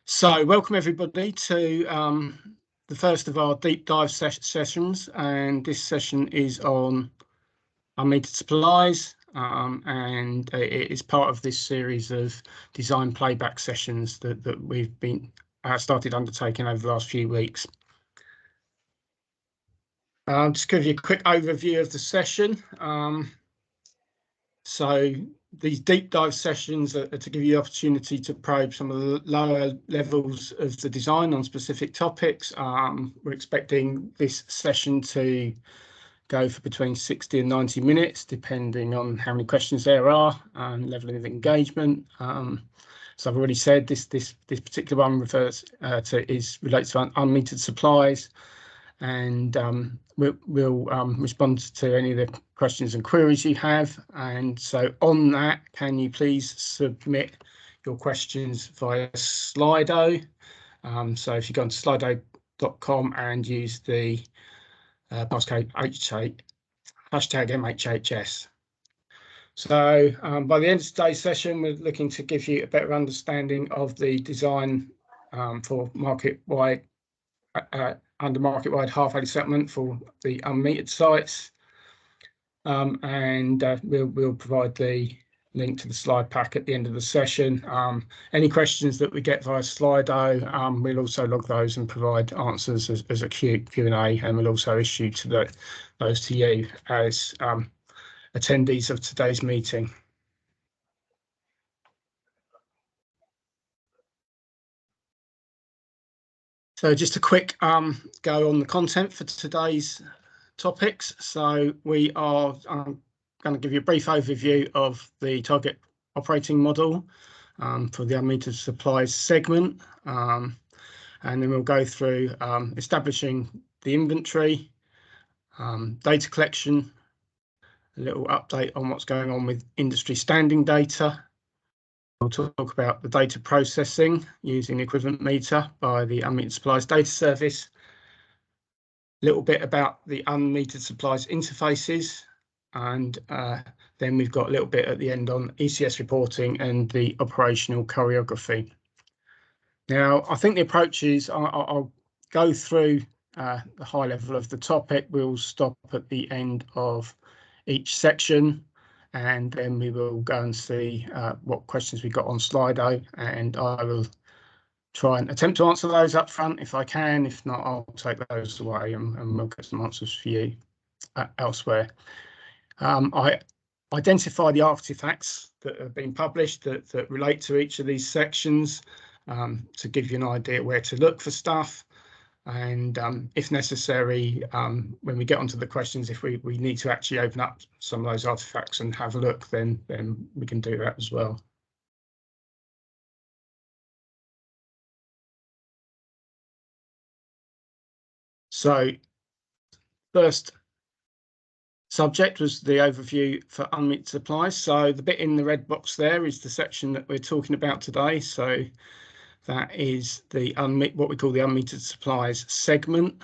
So welcome everybody to the first of our deep dive sessions, and this session is on unmetered supplies, and it is part of this series of design playback sessions that we've been started undertaking over the last few weeks. Just give you a quick overview of the session. So these deep dive sessions are to give you the opportunity to probe some of the lower levels of the design on specific topics. We're expecting this session to go for between 60 and 90 minutes, depending on how many questions there are and level of engagement. So I've already said this particular one refers relates to unmetered supplies, and we'll respond to any of the questions and queries you have. And so on that, can you please submit your questions via Slido? So if you go on to slido.com and use the passcode hashtag MHHS. So by the end of today's session, we're looking to give you a better understanding of the design for market-wide under market-wide half-hourly settlement for the unmetered sites, and we'll provide the link to the slide pack at the end of the session. Any questions that we get via Slido, we'll also log those and provide answers as a Q&A, and we'll also issue to those to you as attendees of today's meeting. So just a quick go on the content for today's topics. So we are going to give you a brief overview of the target operating model for the unmetered supplies segment, and then we'll go through establishing the inventory, data collection, a little update on what's going on with industry standing data. We'll talk about the data processing using the equivalent meter by the Unmetered Supplies Data Service, a little bit about the unmetered supplies interfaces, and then we've got a little bit at the end on ECS reporting and the operational choreography. Now, I think the approach is I'll go through the high level of the topic. We'll stop at the end of each section, and then we will go and see what questions we got on Slido, and I will try and attempt to answer those up front if I can. If not, I'll take those away and we'll get some answers for you elsewhere. I identify the artifacts that have been published that relate to each of these sections to give you an idea where to look for stuff. And if necessary, when we get onto the questions, if we need to actually open up some of those artifacts and have a look, then we can do that as well. So first subject was the overview for unmetered supplies. So the bit in the red box there is the section that we're talking about today. So that is what we call the unmetered supplies segment,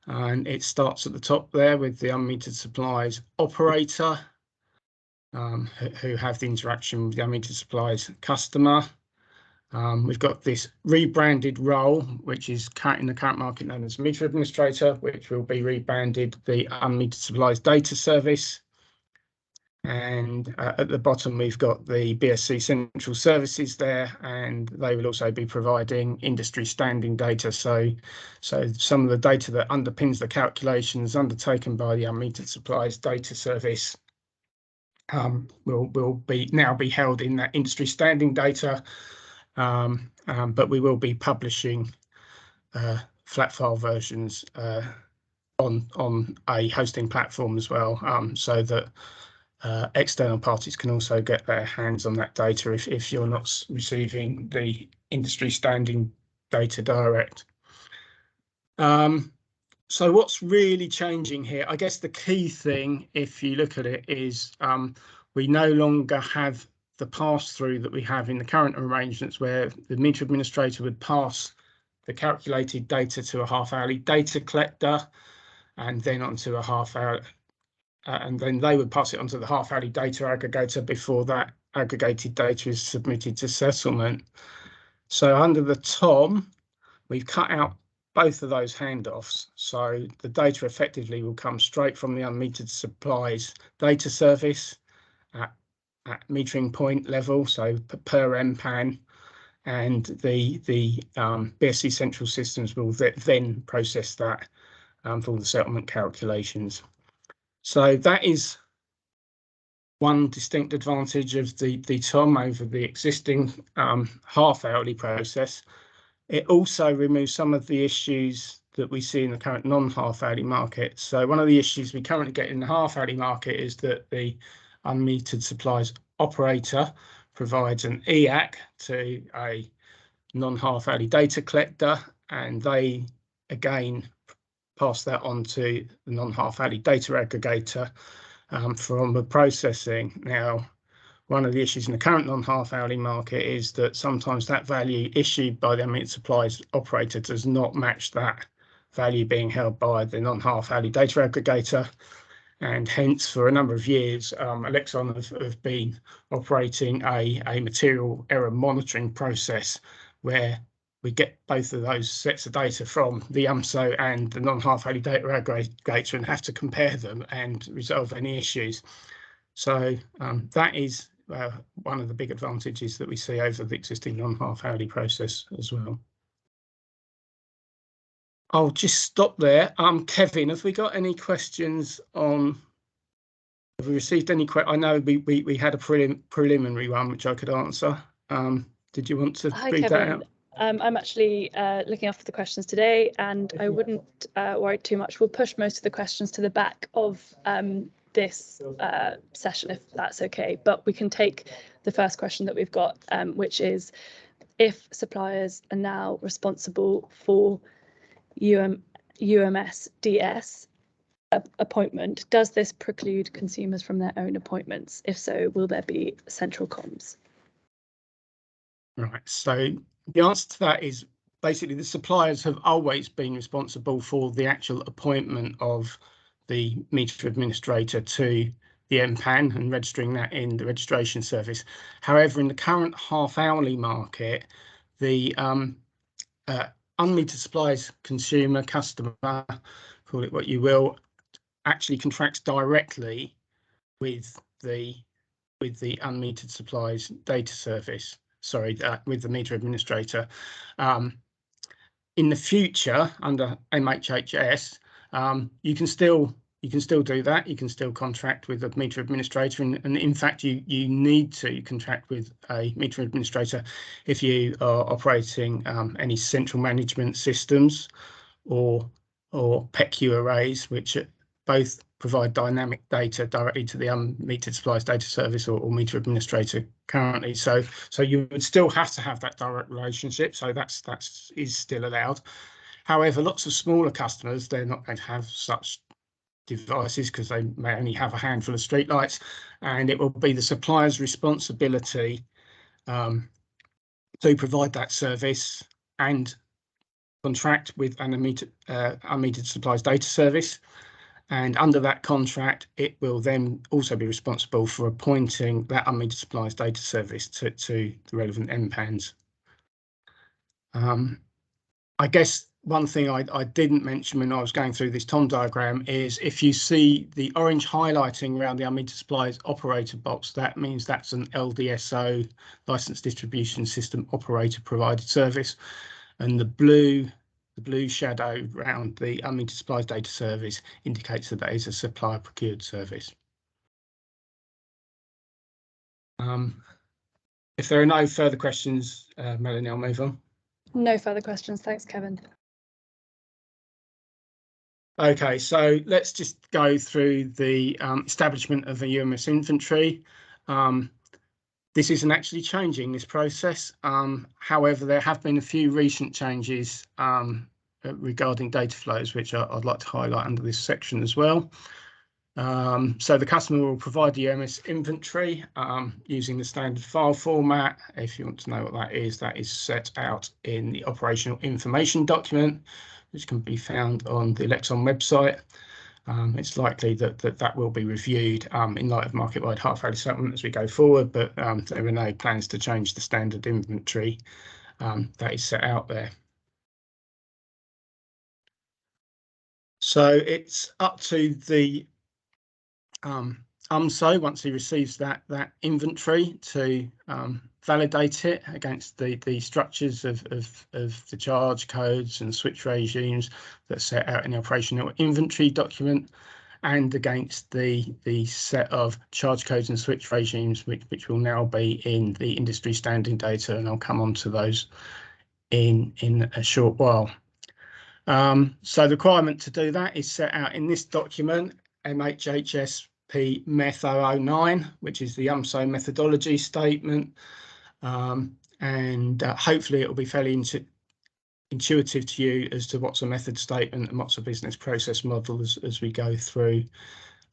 and it starts at the top there with the unmetered supplies operator, who have the interaction with the unmetered supplies customer. We've got this rebranded role, which is in the current market known as meter administrator, which will be rebranded the Unmetered Supplies Data Service. And at the bottom, we've got the BSC Central Services there, and they will also be providing industry standing data. So some of the data that underpins the calculations undertaken by the Unmetered Supplies Data Service will now be held in that industry standing data. But we will be publishing flat file versions on a hosting platform as well, so that external parties can also get their hands on that data if you're not receiving the industry standing data direct. So what's really changing here? I guess the key thing, if you look at it, is we no longer have the pass-through that we have in the current arrangements, where the meter administrator would pass the calculated data to a half-hourly data collector, and then onto a half-hour, and then they would pass it onto the half-hourly data aggregator before that aggregated data is submitted to settlement. So under the TOM, we've cut out both of those handoffs. So the data effectively will come straight from the unmetered supplies data service at metering point level, so per MPAN, and the BSC central systems will then process that for all the settlement calculations. So that is one distinct advantage of the TOM over the existing half-hourly process. It also removes some of the issues that we see in the current non-half-hourly market. So one of the issues we currently get in the half-hourly market is that the unmetered supplies operator provides an EAC to a non-half-hourly data collector, and they again pass that on to the non-half-hourly data aggregator for onward processing. Now, one of the issues in the current non-half-hourly market is that sometimes that value issued by the unmetered supplies operator does not match that value being held by the non-half-hourly data aggregator. And hence, for a number of years, Elexon have been operating a material error monitoring process where we get both of those sets of data from the UMSO and the non-half-hourly data aggregator and have to compare them and resolve any issues. So that is one of the big advantages that we see over the existing non-half-hourly process as well. I'll just stop there. Kevin, have we got any questions on? Have we received any? I know we had a preliminary one which I could answer. Did you want to read that out? I'm actually looking after the questions today, and I wouldn't worry too much. We'll push most of the questions to the back of this session, if that's okay. But we can take the first question that we've got, which is, if suppliers are now responsible for UMS DS appointment, does this preclude consumers from their own appointments? If so, will there be central comms? Right, so the answer to that is basically the suppliers have always been responsible for the actual appointment of the meter administrator to the MPAN and registering that in the registration service. However, in the current half-hourly market, the unmetered supplies consumer, customer, call it what you will, actually contracts directly with the unmetered supplies data service. Sorry, with the meter administrator. In the future, under MHHS, you can still do that. You can still contract with a meter administrator, and in fact, you need to contract with a meter administrator if you are operating any central management systems or PECU arrays, which both provide dynamic data directly to the unmetered supplies data service or meter administrator currently. So you would still have to have that direct relationship. So that is still allowed. However, lots of smaller customers, they're not going to have such devices because they may only have a handful of streetlights, and it will be the supplier's responsibility to provide that service and contract with an unmetered supplies data service. And under that contract, it will then also be responsible for appointing that unmetered supplies data service to the relevant MPANs. I guess one thing I didn't mention when I was going through this TOM diagram is if you see the orange highlighting around the unmetered supplies operator box, that means that's an LDSO, license distribution system operator provided service, and the blue shadow around the unmetered supplies data service indicates that that is a supplier procured service. If there are no further questions, Melanie, I'll move on. No further questions. Thanks, Kevin. Okay, so let's just go through the establishment of a UMS inventory. This isn't actually changing this process. However, there have been a few recent changes regarding data flows, which I'd like to highlight under this section as well. So the customer will provide the UMS inventory using the standard file format. If you want to know what that is set out in the operational information document, which can be found on the Elexon website. It's likely that will be reviewed in light of market-wide half-hourly settlement as we go forward, but there are no plans to change the standard inventory that is set out there. So it's up to the UMSO, once he receives that inventory, to validate it against the structures of the charge codes and switch regimes that set out in the operational inventory document, and against the set of charge codes and switch regimes which will now be in the industry standing data, and I'll come on to those in a short while. So the requirement to do that is set out in this document, MHHS METH 009, which is the UMSO methodology statement, and hopefully it will be fairly intuitive to you as to what's a method statement and what's a business process model as we go through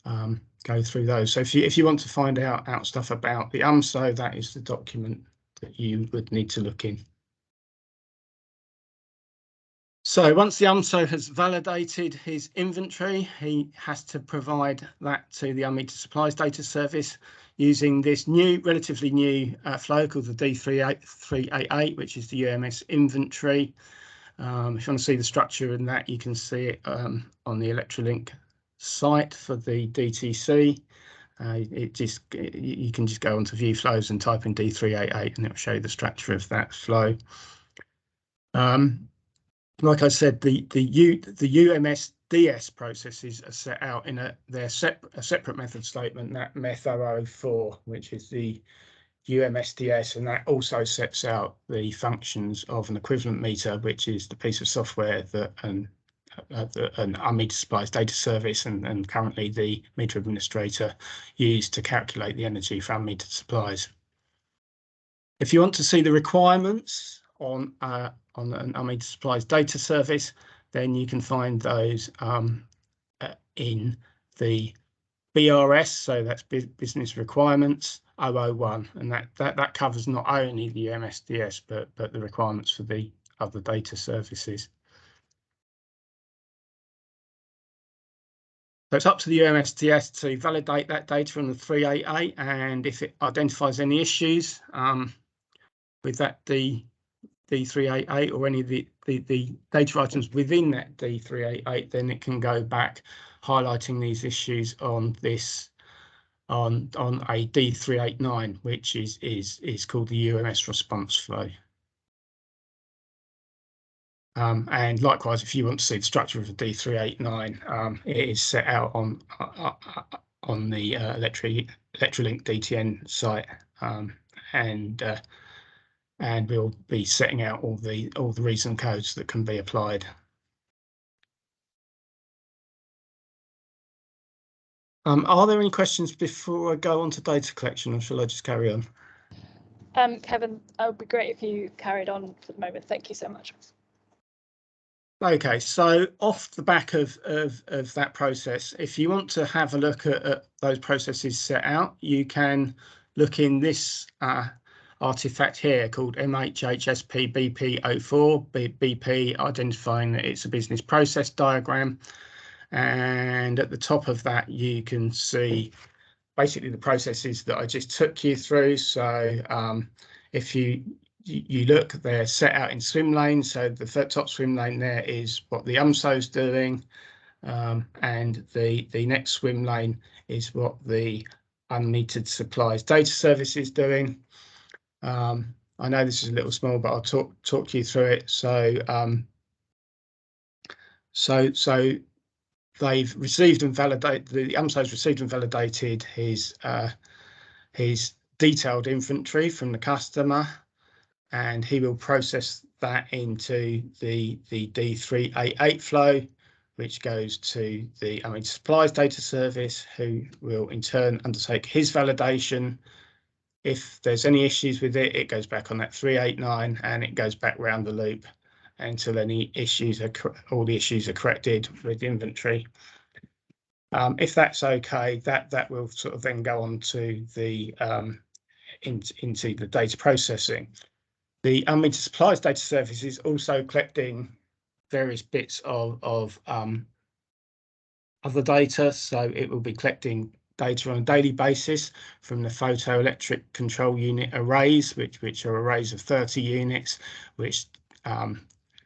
those. So if you want to find out stuff about the UMSO, that is the document that you would need to look in. So once the UMSO has validated his inventory, he has to provide that to the Unmetered Supplies Data Service using this relatively new flow called the D388, which is the UMS inventory. If you want to see the structure in that, you can see it on the Electrolink site for the DTC. You can just go onto View Flows and type in D388, and it will show you the structure of that flow. Like I said, the UMS DS processes are set out in a separate method statement, that METH 004, which is the UMSDS, and that also sets out the functions of an equivalent meter, which is the piece of software that an Unmetered Supplies Data Service and currently the meter administrator use to calculate the energy for unmetered supplies. If you want to see the requirements on an Unmetered Supplies Data Service, then you can find those in the BRS, so that's Business Requirements 001, and that covers not only the UMSDS but the requirements for the other data services. So it's up to the UMSDS to validate that data on the 388, and if it identifies any issues with that D388 or any of the data items within that D388, then it can go back highlighting these issues on this on a D389, which is called the UMS response flow. And likewise, if you want to see the structure of a D389, it is set out on the Electrolink DTN site, and we'll be setting out all the reason codes that can be applied. Are there any questions before I go on to data collection, or shall I just carry on? Kevin, it would be great if you carried on for the moment. Thank you so much. Okay, so off the back of that process, if you want to have a look at those processes set out, you can look in this artifact here called MHHSP BP04, BP identifying that it's a business process diagram. And at the top of that, you can see basically the processes that I just took you through. So if you look, they're set out in swim lanes. So the top swim lane there is what the UMSO is doing, and the next swim lane is what the Unmetered Supplies Data Service is doing. I know this is a little small, but I'll talk you through it. So they've received and validated, the UMSO's received and validated his detailed inventory from the customer, and he will process that into the D388 flow, which goes to the Unmetered Supplies Data Service, who will in turn undertake his validation. If there's any issues with it, it goes back on that 389 and it goes back round the loop until any issues all the issues are corrected with the inventory. If that's okay, that will sort of then go on to the into the data processing. The Unmetered Supplies Data Service is also collecting various bits of other data, so it will be collecting data on a daily basis from the photoelectric control unit arrays, which are arrays of 30 units, which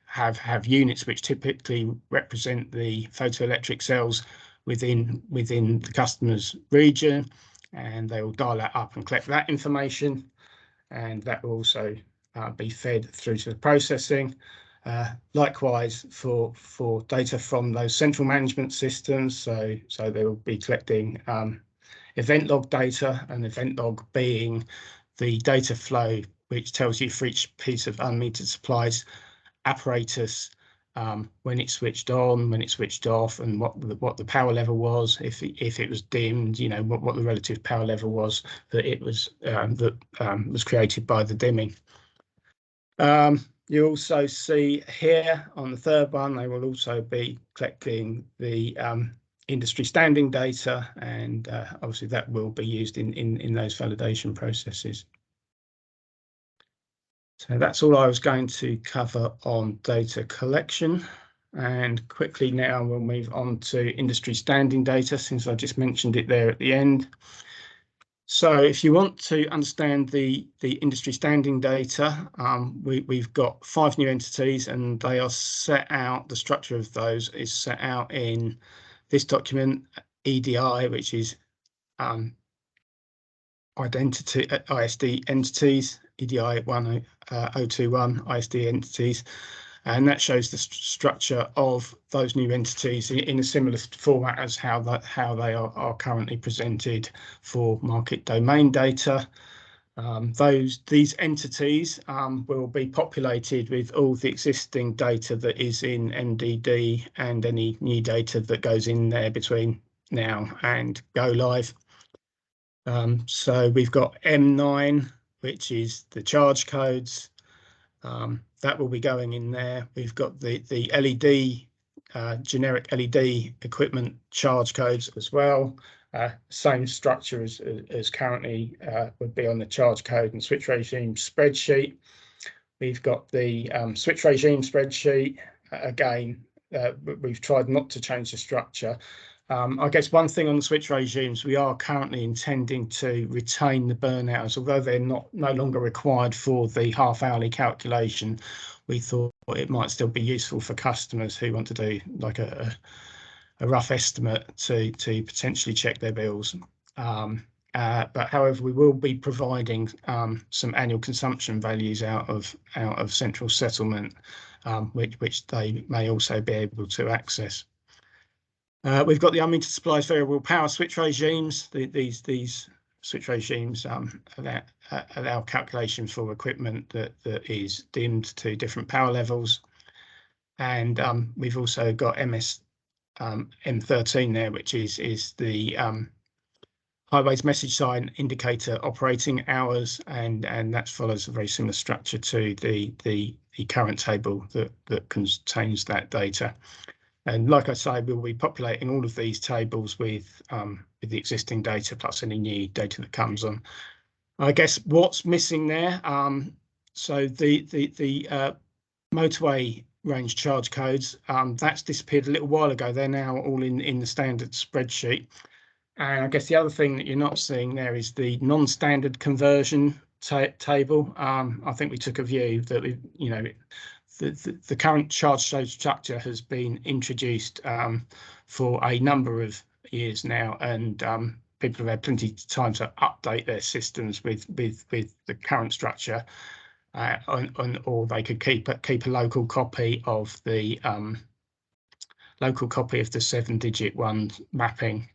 have units which typically represent the photoelectric cells within the customer's region, and they will dial that up and collect that information, and that will also be fed through to the processing. Likewise for data from those central management systems, so they will be collecting event log data, and event log being the data flow which tells you for each piece of unmetered supplies apparatus when it switched on, when it switched off, and what the power level was, if it was dimmed, you know, what the relative power level was that it was was created by the dimming. You also see here on the third one, they will also be collecting the industry standing data, and obviously that will be used in those validation processes. So that's all I was going to cover on data collection. And quickly now we'll move on to industry standing data, since I just mentioned it there at the end. So if you want to understand the industry standing data, we've got 5 new entities, and they are set out, the structure of those is set out in this document, EDI, which is identity ISD entities, EDI 1021 ISD entities, and that shows the structure of those new entities in a similar format as how they are currently presented for market domain data. These entities will be populated with all the existing data that is in MDD and any new data that goes in there between now and go live. So we've got M9, which is the charge codes. That will be going in there. We've got the LED, generic LED equipment charge codes as well. Same structure as currently would be on the charge code and switch regime spreadsheet. We've got the switch regime spreadsheet. Again, we've tried not to change the structure. I guess one thing on the switch regimes, we are currently intending to retain the burn hours, although they're no longer required for the half-hourly calculation. We thought it might still be useful for customers who want to do like a rough estimate to potentially check their bills. But however, we will be providing some annual consumption values out of central settlement, which they may also be able to access. We've got the unmetered supplies variable power switch regimes. These switch regimes allow calculation for equipment that is dimmed to different power levels. And we've also got M13 there, which is the highways message sign indicator operating hours, and that follows a very similar structure to the current table that contains that data. And like I say, we'll be populating all of these tables with the existing data plus any new data that comes on. I guess what's missing there, so the motorway range charge codes, that's disappeared a little while ago. They're now all in the standard spreadsheet. And I guess the other thing that you're not seeing there is the non-standard conversion table. I think we took a view that the current charge load structure has been introduced for a number of years now, and people have had plenty of time to update their systems with the current structure, or they could keep a local copy of the 7-digit one mapping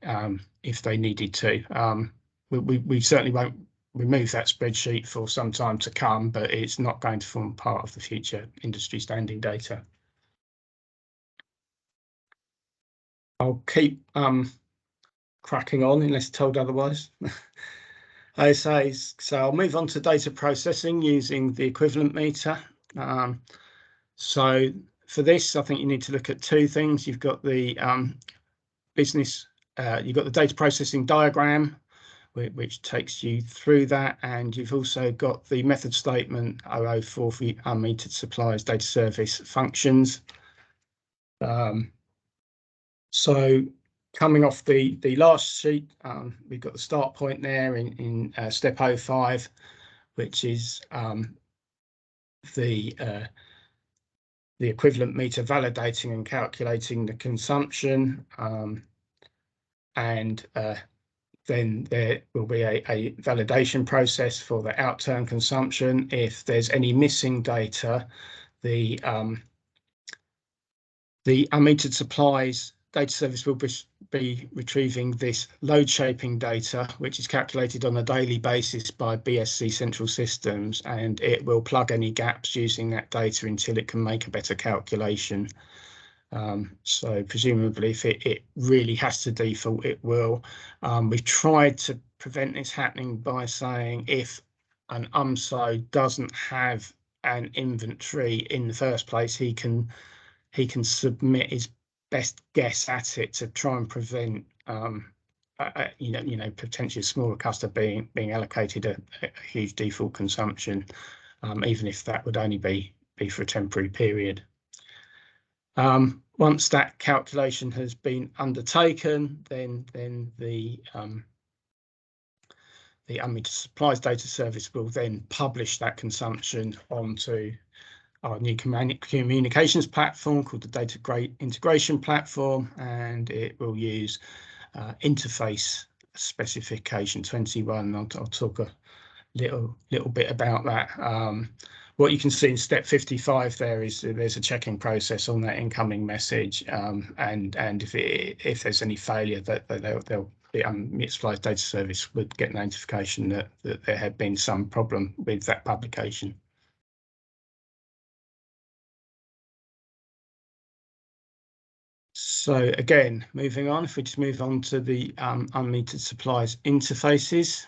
if they needed to. We certainly won't remove that spreadsheet for some time to come, but it's not going to form part of the future industry standing data. I'll keep cracking on unless told otherwise. So I'll move on to data processing using the equivalent meter. So for this, I think you need to look at 2 things. You've got the you've got the data processing diagram, which takes you through that, and you've also got the method statement 004 for unmetered supplies data service functions. So Coming off the last sheet, we've got the start point there in step 05, which is the equivalent meter validating and calculating the consumption, and then there will be a validation process for the outturn consumption. If there's any missing data, the unmetered supplies data service will be retrieving this load shaping data, which is calculated on a daily basis by BSC Central Systems, and it will plug any gaps using that data until it can make a better calculation. So presumably if it really has to default, it will. We've tried to prevent this happening by saying if an UMSO doesn't have an inventory in the first place, he can submit his best guess at it to try and prevent potentially a smaller customer being allocated a huge default consumption, even if that would only be for a temporary period. Once that calculation has been undertaken, then the unmetered supplies data service will then publish that consumption onto our new communications platform called the Data Integration Platform, and it will use interface specification 21. I'll talk a little bit about that. What you can see in step 55 there is there's a checking process on that incoming message, and if there's any failure, that the unmetered supplies data service would get notification that there had been some problem with that publication. So again, moving on, if we just move on to the unmetered supplies interfaces.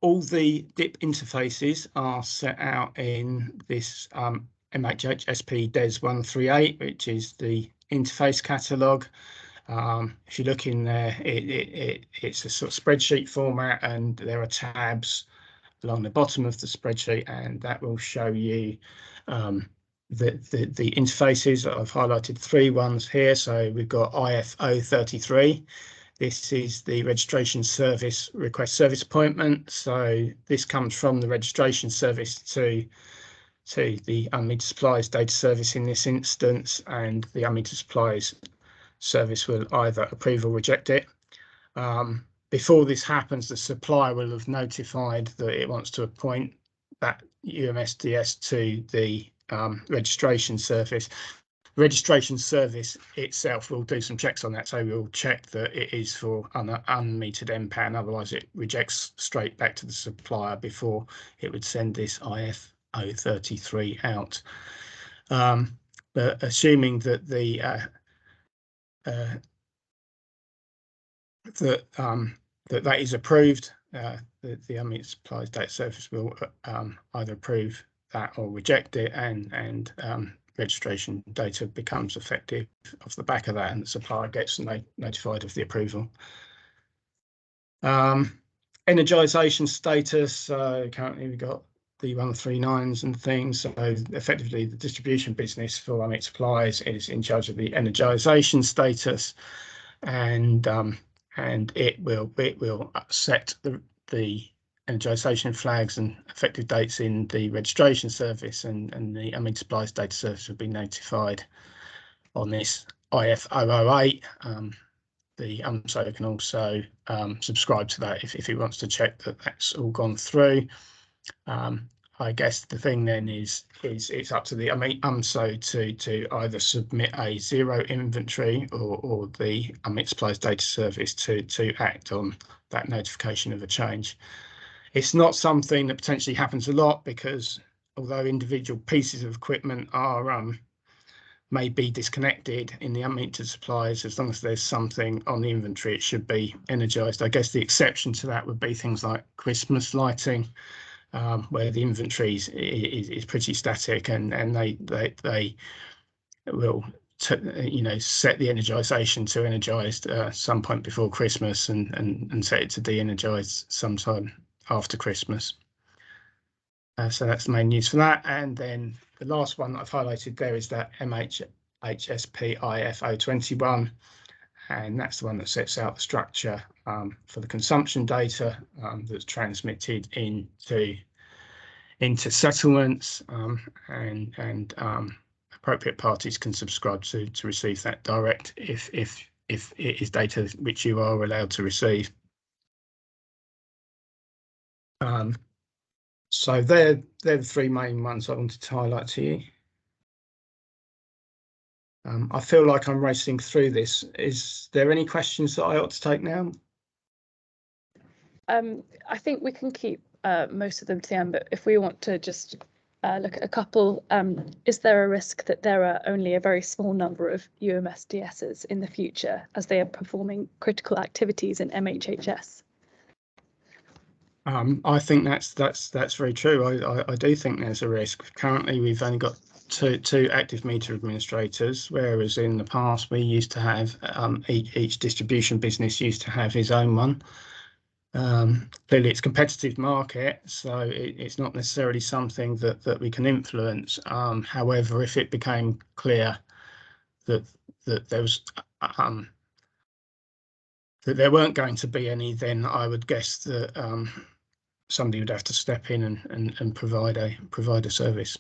All the DIP interfaces are set out in this MHHS DES 138, which is the interface catalogue. If you look in there, it's a sort of spreadsheet format, and there are tabs along the bottom of the spreadsheet, and that will show you the interfaces. I've highlighted 3 ones here. So we've got IF033. This is the registration service request service appointment. So this comes from the registration service to the unmetered supplies data service in this instance, and the unmetered supplies service will either approve or reject it. Before this happens, the supplier will have notified that it wants to appoint that UMSDS to the registration service. The registration service itself will do some checks on that, so we'll check that it is for unmetered MPAN, otherwise it rejects straight back to the supplier before it would send this IF033 out. But assuming that that is approved, the unmetered supplies data service will either approve that or reject it, and registration data becomes effective off the back of that, and the supplier gets notified of the approval. Energization status, currently we've got the 139s and things, so effectively the distribution business for unmetered supplies is in charge of the energization status, and it will set the energization flags and effective dates in the registration service, and the unmetered supplies data service will be notified on this IF008. The UMSO can also subscribe to that if he wants to check that that's all gone through. I guess the thing then is it's up to the UMSO to either submit a 0 inventory or the unmetered supplies data service to act on that notification of a change. It's not something that potentially happens a lot, because although individual pieces of equipment are may be disconnected in the unmetered supplies, as long as there's something on the inventory, it should be energized. I guess the exception to that would be things like Christmas lighting, where the inventory is pretty static, and they will set the energization to energized some point before Christmas, and set it to de-energized sometime after Christmas. So that's the main news for that. And then the last one that I've highlighted there is that MHHS HSP IF 021, and that's the one that sets out the structure for the consumption data that's transmitted into settlements, and appropriate parties can subscribe to receive that direct if it is data which you are allowed to receive. So they're the three main ones I wanted to highlight to you. I feel like I'm racing through this. Is there any questions that I ought to take now? I think we can keep most of them to the end, but if we want to just look at a couple, is there a risk that there are only a very small number of UMSDSs in the future as they are performing critical activities in MHHS? I think that's very true. I do think there's a risk. Currently, we've only got two active meter administrators, whereas in the past we used to have each distribution business used to have his own one. Clearly, it's a competitive market, so it's not necessarily something that we can influence. However, if it became clear that there was that there weren't going to be any, then I would guess that somebody would have to step in and provide a service.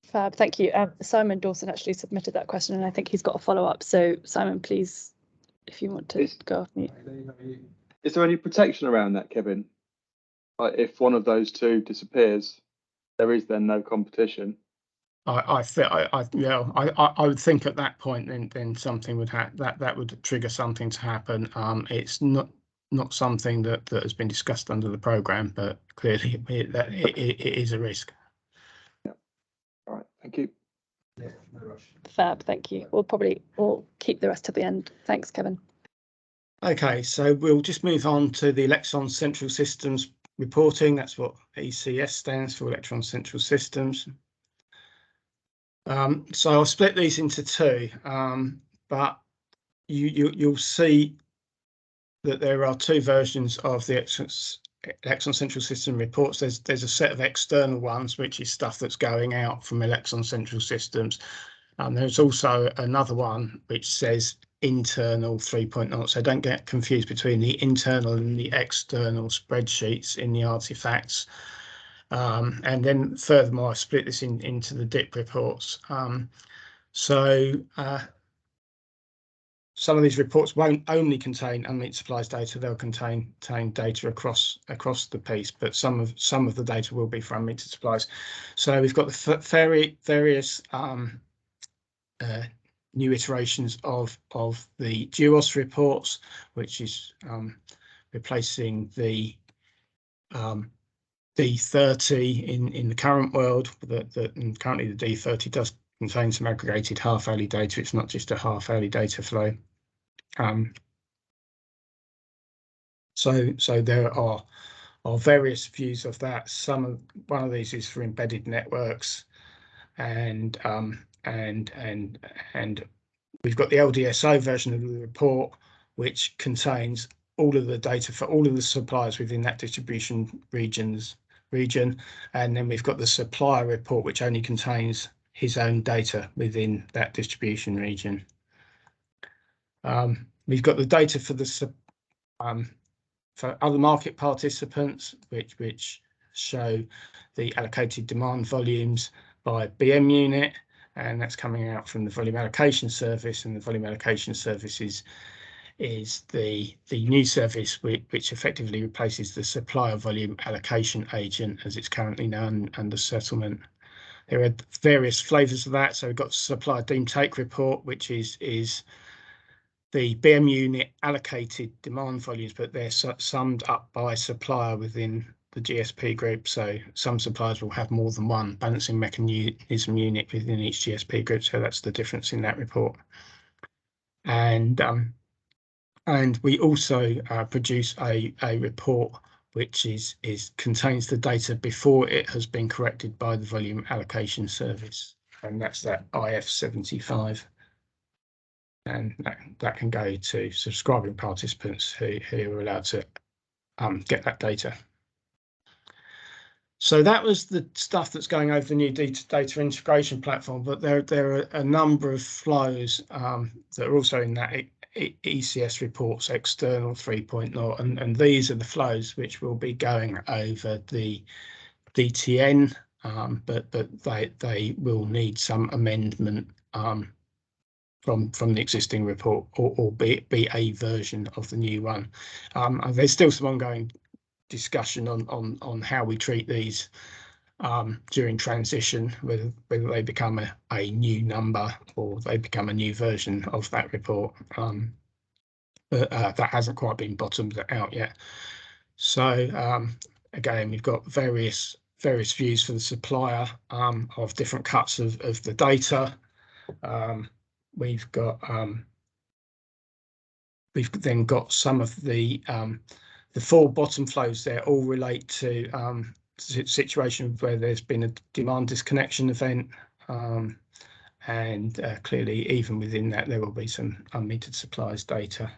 Fab, thank you. Simon Dawson actually submitted that question, and I think he's got a follow-up. So Simon, please, if you want to go off mute. Is there any protection around that, Kevin? Like if one of those two disappears, there is then no competition. I would think at that point then something would that would trigger something to happen. It's not something that has been discussed under the programme, but clearly it is a risk. Yeah. All right. Thank you. Yeah, no rush. Fab, thank you. We'll keep the rest to the end. Thanks, Kevin. Okay, so we'll just move on to the Electron Central Systems reporting. That's what ECS stands for, Electron Central Systems. So I'll split these into two, but you'll see that there are two versions of the Electron Central System reports. There's a set of external ones, which is stuff that's going out from Electron Central Systems. There's also another one which says internal 3.0, so don't get confused between the internal and the external spreadsheets in the artifacts. And then furthermore, I split this into the DIP reports. Some of these reports won't only contain unmetered supplies data; they'll contain data across the piece. But some of the data will be for unmetered supplies. So we've got the various new iterations of the DUOS reports, which is replacing the D30 in the current world. And currently the D30 does contain some aggregated half-hourly data. It's not just a half-hourly data flow. So there are various views of that. One of these is for embedded networks, and we've got the LDSO version of the report, which contains all of the data for all of the suppliers within that distribution region, and then we've got the supplier report, which only contains his own data within that distribution region. We've got the data for other market participants, which show the allocated demand volumes by BM unit, and that's coming out from the volume allocation service. And the volume allocation service is the new service which effectively replaces the supplier volume allocation agent as it's currently known under settlement. There are various flavors of that. So we've got supplier deemed take report, which is the BM unit allocated demand volumes, but they're summed up by supplier within the GSP group. So some suppliers will have more than one balancing mechanism unit within each GSP group. So that's the difference in that report. And we also produce a report which contains the data before it has been corrected by the volume allocation service, and that's that IF75. And that can go to subscribing participants who are allowed to get that data. So that was the stuff that's going over the new data integration platform, but there are a number of flows that are also in that ECS reports external 3.0, and these are the flows which will be going over the DTN, but they will need some amendment from the existing report, or be a version of the new one. There's still some ongoing discussion on how we treat these during transition, whether they become a new number or they become a new version of that report. But that hasn't quite been bottomed out yet. So again, we've got various views for the supplier of different cuts of the data. We've then got some of the four bottom flows there all relate to situations where there's been a demand disconnection event, and clearly even within that there will be some unmetered supplies data.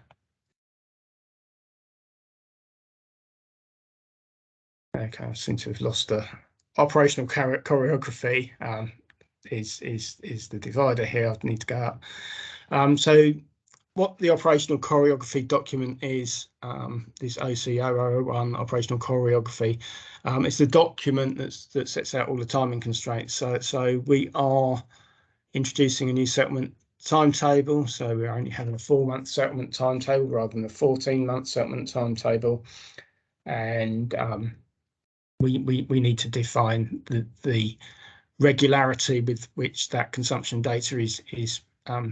Okay, I seem to have lost the operational choreography. Is the divider here. I need to go up. So what the operational choreography document is, this OC001 operational choreography, it's the document that sets out all the timing constraints. So we are introducing a new settlement timetable. So we're only having a 4-month settlement timetable rather than a 14-month settlement timetable, and we need to define the regularity with which that consumption data is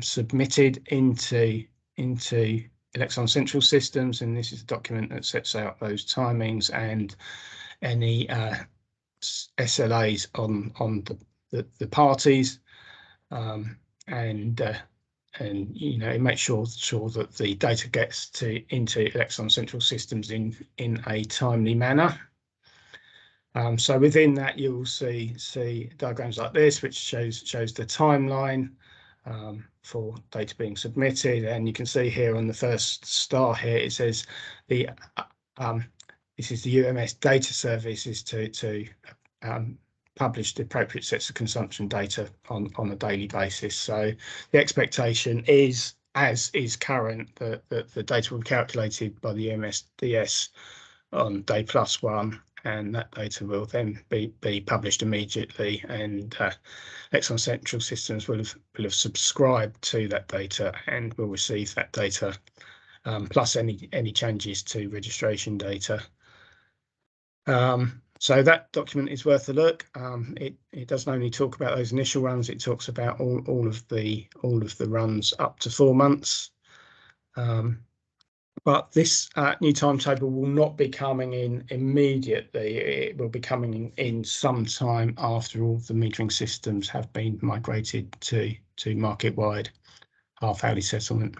submitted into Elexon Central Systems, and this is a document that sets out those timings and any SLAs on the parties, and you know, make sure that the data gets into Elexon Central Systems in a timely manner. So within that, you will see diagrams like this, which shows the timeline for data being submitted, and you can see here on the first star here it says this is the UMS data service is to publish the appropriate sets of consumption data on a daily basis. So the expectation is, as is current, that the data will be calculated by the UMS DS on day +1, and that data will then be published immediately, and Elexon Central Systems will have subscribed to that data and will receive that data, plus any changes to registration data. So that document is worth a look. It doesn't only talk about those initial runs; it talks about all of the runs up to 4 months. But this new timetable will not be coming in immediately. It will be coming in sometime after all the metering systems have been migrated to market-wide half-hourly settlement.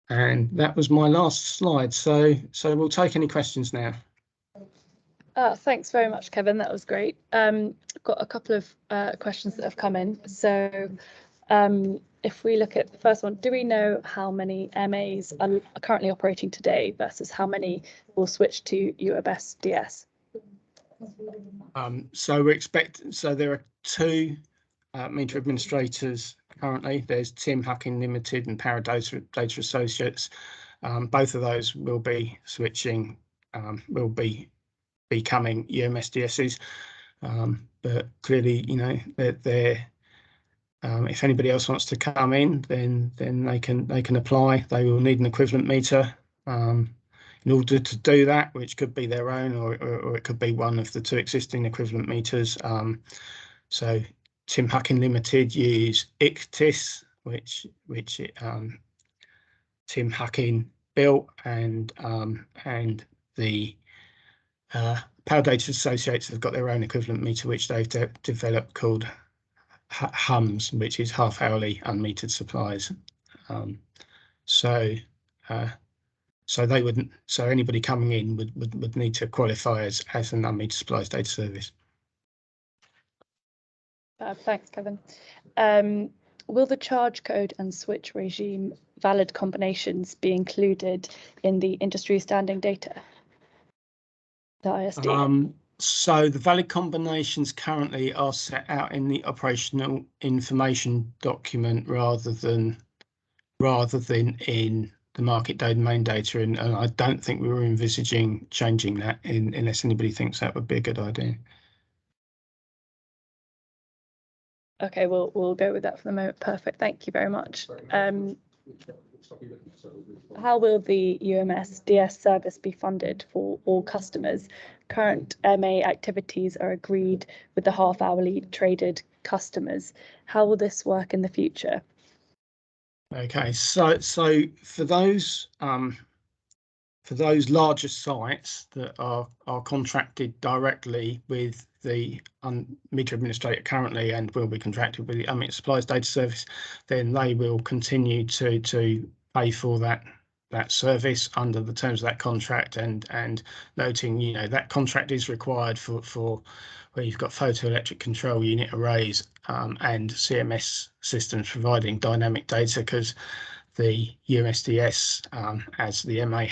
And that was my last slide. So we'll take any questions now. Thanks very much, Kevin. That was great. I've got a couple of questions that have come in. So if we look at the first one, do we know how many MAs are currently operating today versus how many will switch to UMS DS? So there are 2 meter administrators currently. There's Tim Hucking Limited and Paradata Data Associates. Both of those will be switching, will be becoming UMS DSs. But clearly, you know, they're if anybody else wants to come in, then they can apply. They will need an equivalent meter in order to do that, which could be their own, or it could be one of the 2 existing equivalent meters. So Tim Hucking Limited use ICTIS, which Tim Hucking built, and the Paradata Associates have got their own equivalent meter, which they've developed, called HUMS, which is half-hourly unmetered supplies. So they wouldn't. So anybody coming in would need to qualify as an unmetered supplies data service. Thanks, Kevin. Will the charge code and switch regime valid combinations be included in the industry standing data? The ISD? So the valid combinations currently are set out in the operational information document rather than in the market domain data, and I don't think we were envisaging changing that unless anybody thinks that would be a good idea. Okay, we'll go with that for the moment. Perfect. Thank you very much. How will the UMS DS service be funded for all customers? Current MA activities are agreed with the half-hourly traded customers. How will this work in the future? Okay, so for those larger sites that are contracted directly with the meter administrator currently and will be contracted with the Unmetered Supplies Data Service, then they will continue to pay for that service under the terms of that contract, and noting, you know, that contract is required for where you've got photoelectric control unit arrays and CMS systems providing dynamic data, because the USDS, as the MA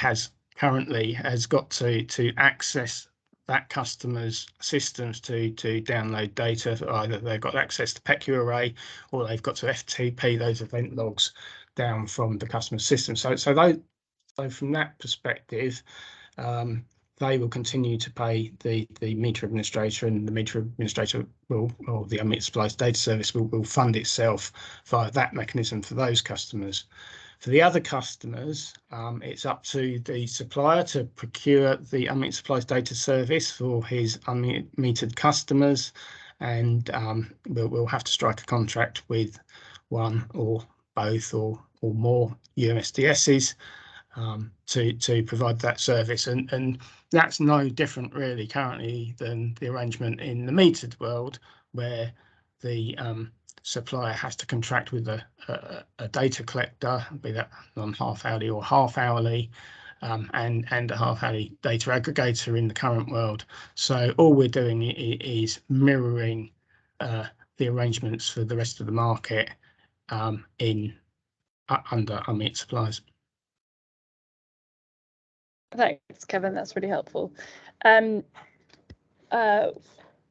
currently has got to access that customer's systems to download data. Either they've got access to PECU array or they've got to FTP those event logs down from the customer system. So from that perspective, they will continue to pay the meter administrator, and the meter administrator will, or the Unmetered Supplies Data Service will fund itself via that mechanism for those customers. For the other customers, it's up to the supplier to procure the Unmetered Supplies Data Service for his unmetered customers, and we'll have to strike a contract with one or both or more UMSDSs to provide that service, and that's no different really currently than the arrangement in the metered world, where the supplier has to contract with a data collector, be that non-half-hourly or half-hourly, and a half-hourly data aggregator in the current world. So all we're doing is mirroring the arrangements for the rest of the market under Unmetered Supplies. Thanks, Kevin. That's really helpful.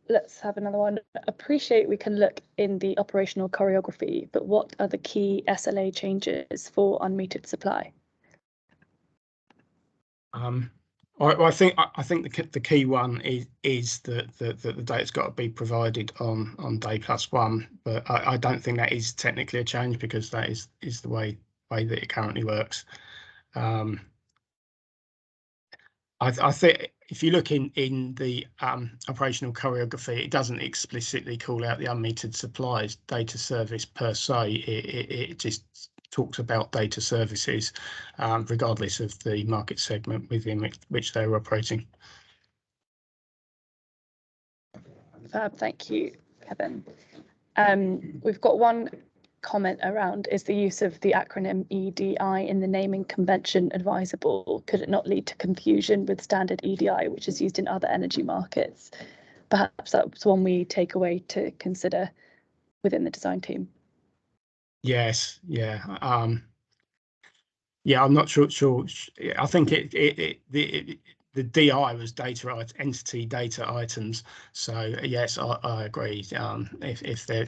Let's have another one. Appreciate we can look in the operational choreography, but what are the key SLA changes for unmetered supply? I think the key one is that the data's got to be provided on day +1, but I don't think that is technically a change, because that is the way that it currently works. I think if you look in the operational choreography, it doesn't explicitly call out the Unmetered Supplies Data Service per se. It just talks about data services, regardless of the market segment within which they're operating. Thank you, Kevin. We've got one comment around, is the use of the acronym EDI in the naming convention advisable? Could it not lead to confusion with standard EDI, which is used in other energy markets? Perhaps that's one we take away to consider within the design team. Yes, yeah. Yeah, I'm not sure. I think the DI was data entity data items. So yes, I agree. If they're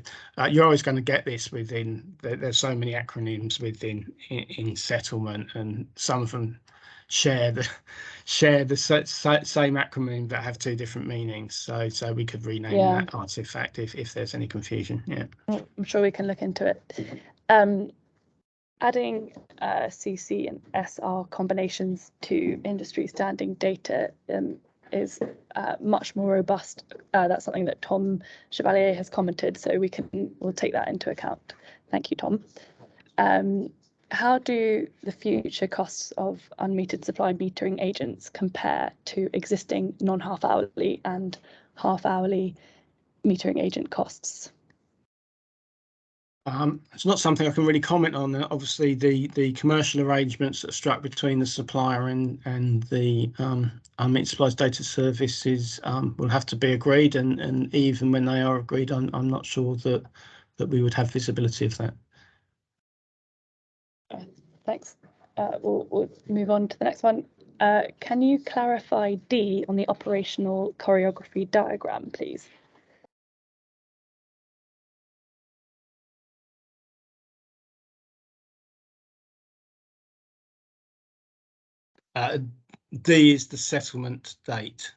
you're always going to get this within. There's so many acronyms within in settlement, and some of them share the same acronym that have two different meanings. So we could rename that artifact if there's any confusion. Yeah, I'm sure we can look into it. Adding CC and SR combinations to industry standing data is much more robust. That's something that Tom Chevalier has commented, so we'll take that into account. Thank you, Tom. How do the future costs of unmetered supply metering agents compare to existing non-half-hourly and half-hourly metering agent costs? It's not something I can really comment on. Obviously, the commercial arrangements that are struck between the supplier and the Unmetered Supplies Data Services will have to be agreed, and even when they are agreed, I'm not sure that we would have visibility of that. Thanks. We'll move on to the next one. Can you clarify D on the operational choreography diagram, please? D is the settlement date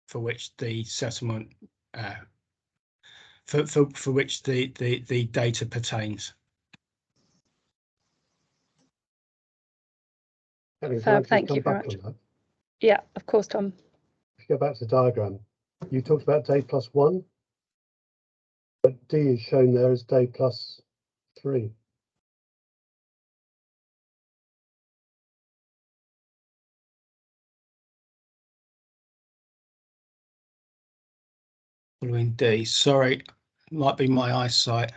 for which the settlement for which the data pertains. Thank you very much. Yeah, of course, Tom. If you go back to the diagram, you talked about day +1, but D is shown there as day +3. Following D, sorry, might be my eyesight.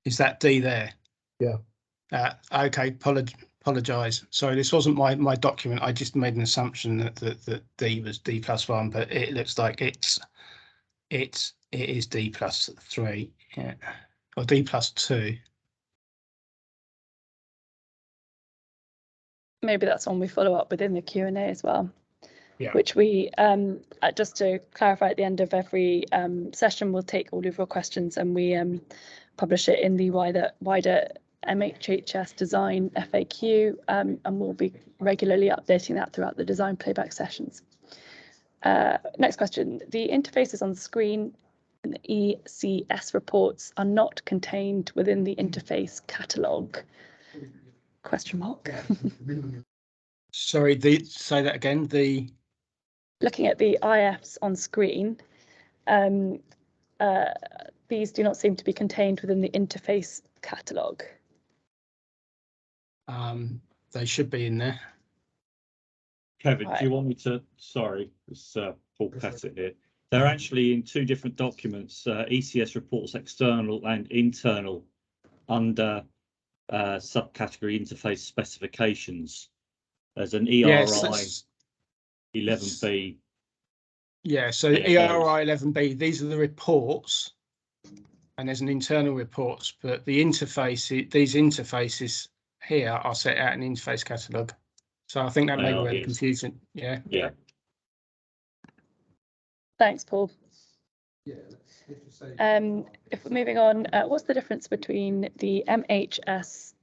Is that D there? Yeah. Okay, apologise. Sorry, this wasn't my document. I just made an assumption that D was D +1, but it looks like it is D +3, yeah, or D +2. Maybe that's one we follow up within the Q&A as well. Yeah. Which we, just to clarify, at the end of every session, we'll take all of your questions and we publish it in the wider MHHS design FAQ, and we'll be regularly updating that throughout the design playback sessions. Next question. The interfaces on the screen in the ECS reports are not contained within the interface catalogue? Question mark. Sorry, say that again. Looking at the IFs on screen, these do not seem to be contained within the interface catalogue. They should be in there. Kevin, Right. do you want me to? Sorry, it's Paul Pettit here. They're actually in two different documents, ECS reports external and internal, under subcategory interface specifications. There's an ERI Yes, 11B. Yeah, so Yeah, ERI 11B, these are the reports, and there's an internal reports, but the interface, these interfaces here are set out in the interface catalogue. So I think that may be where the confusion. Yeah. Yeah. Thanks, Paul. If we're moving on, what's the difference between the MHS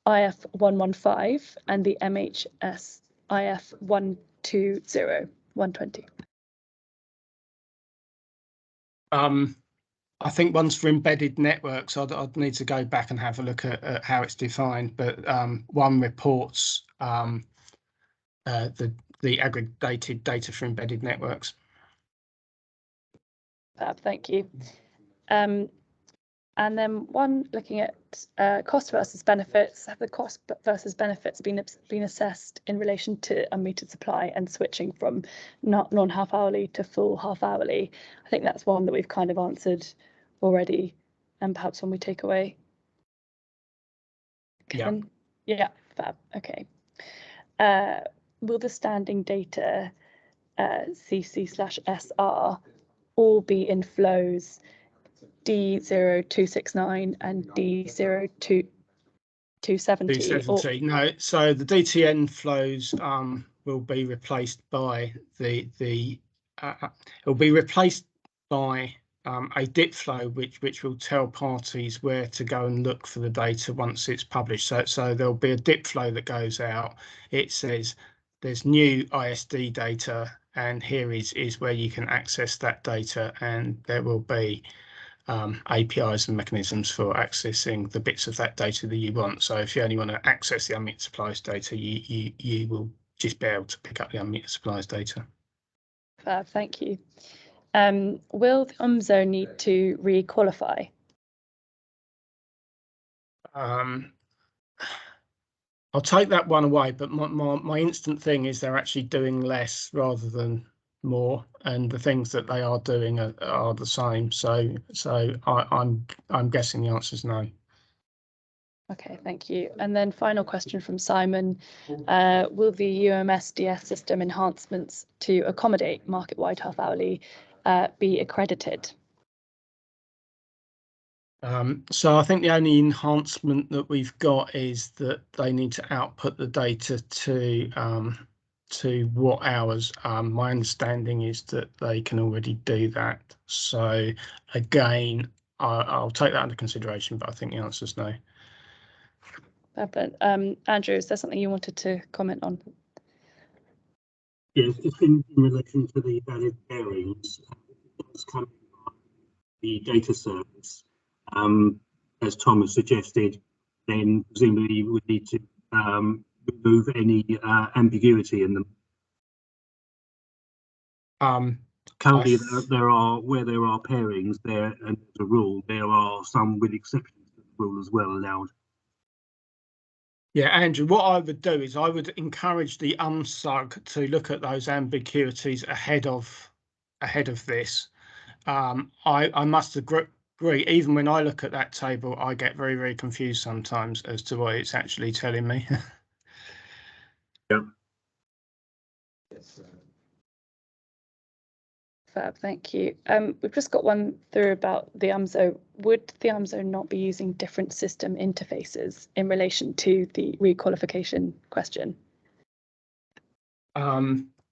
IF 115 and the MHS IF 120? I think one's for embedded networks. I'd need to go back and have a look at how it's defined, but one reports the aggregated data for embedded networks. Thank you. And then one looking at cost versus benefits. Have the cost versus benefits been assessed in relation to unmetered supply and switching from non-half hourly to full half hourly? I think that's one that we've kind of answered already, and perhaps one we take away. Kevin? Yeah, fab. Okay. Will the standing data CC/SR all be in flows D0269 and D0270? 270. No, so the DTN flows will be replaced by it'll be replaced by a DIP flow which will tell parties where to go and look for the data once it's published. So there'll be a DIP flow that goes out. It says there's new ISD data and here is where you can access that data, and there will be APIs and mechanisms for accessing the bits of that data that you want. So if you only want to access the unmetered supplies data, you will just be able to pick up the unmetered supplies data. Fab, thank you. Will the UMZO need to re-qualify? I'll take that one away, but my instant thing is they're actually doing less rather than more, and the things that they are doing are the same. So I'm guessing the answer is no. Okay, thank you. And then final question from Simon. Will the UMSDS system enhancements to accommodate market-wide half-hourly be accredited? So I think the only enhancement that we've got is that they need to output the data to watt hours. My understanding is that they can already do that. So again, I'll take that under consideration, but I think the answer is no. Perfect. Andrew, is there something you wanted to comment on? Yes, just in relation to the valid pairings, it's coming from the data service. As Tom has suggested, then presumably we need to remove any ambiguity in them. Currently, there are where there are pairings there, and as a rule, there are some with exceptions to the rule as well allowed. Yeah, Andrew, what I would do is I would encourage the UMSUG to look at those ambiguities ahead of this. I must agree, even when I look at that table, I get very, very confused sometimes as to what it's actually telling me. Yeah. Fab, thank you. We've just got one through about the UMSO. Would the UMSO not be using different system interfaces in relation to the requalification question?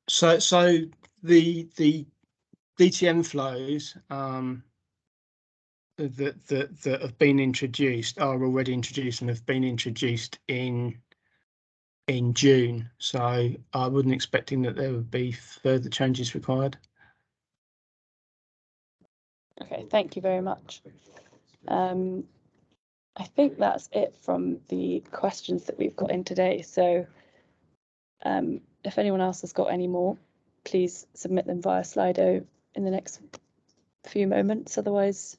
So the DTM flows that have been introduced are already introduced and have been introduced in June. So I wasn't expecting that there would be further changes required. Okay, thank you very much. I think that's it from the questions that we've got in today. So if anyone else has got any more, please submit them via Slido in the next few moments. Otherwise,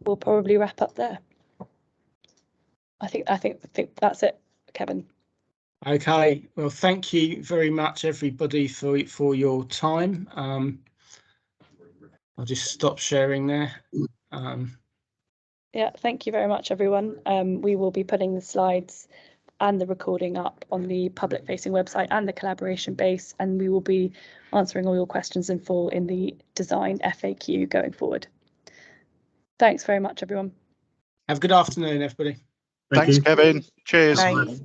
we'll probably wrap up there. I think that's it, Kevin. Okay, well, thank you very much, everybody, for your time. I'll just stop sharing there. Yeah, thank you very much, everyone. We will be putting the slides and the recording up on the public-facing website and the collaboration base, and we will be answering all your questions in full in the design FAQ going forward. Thanks very much, everyone. Have a good afternoon, everybody. Thanks, Kevin. Cheers. Bye. Bye.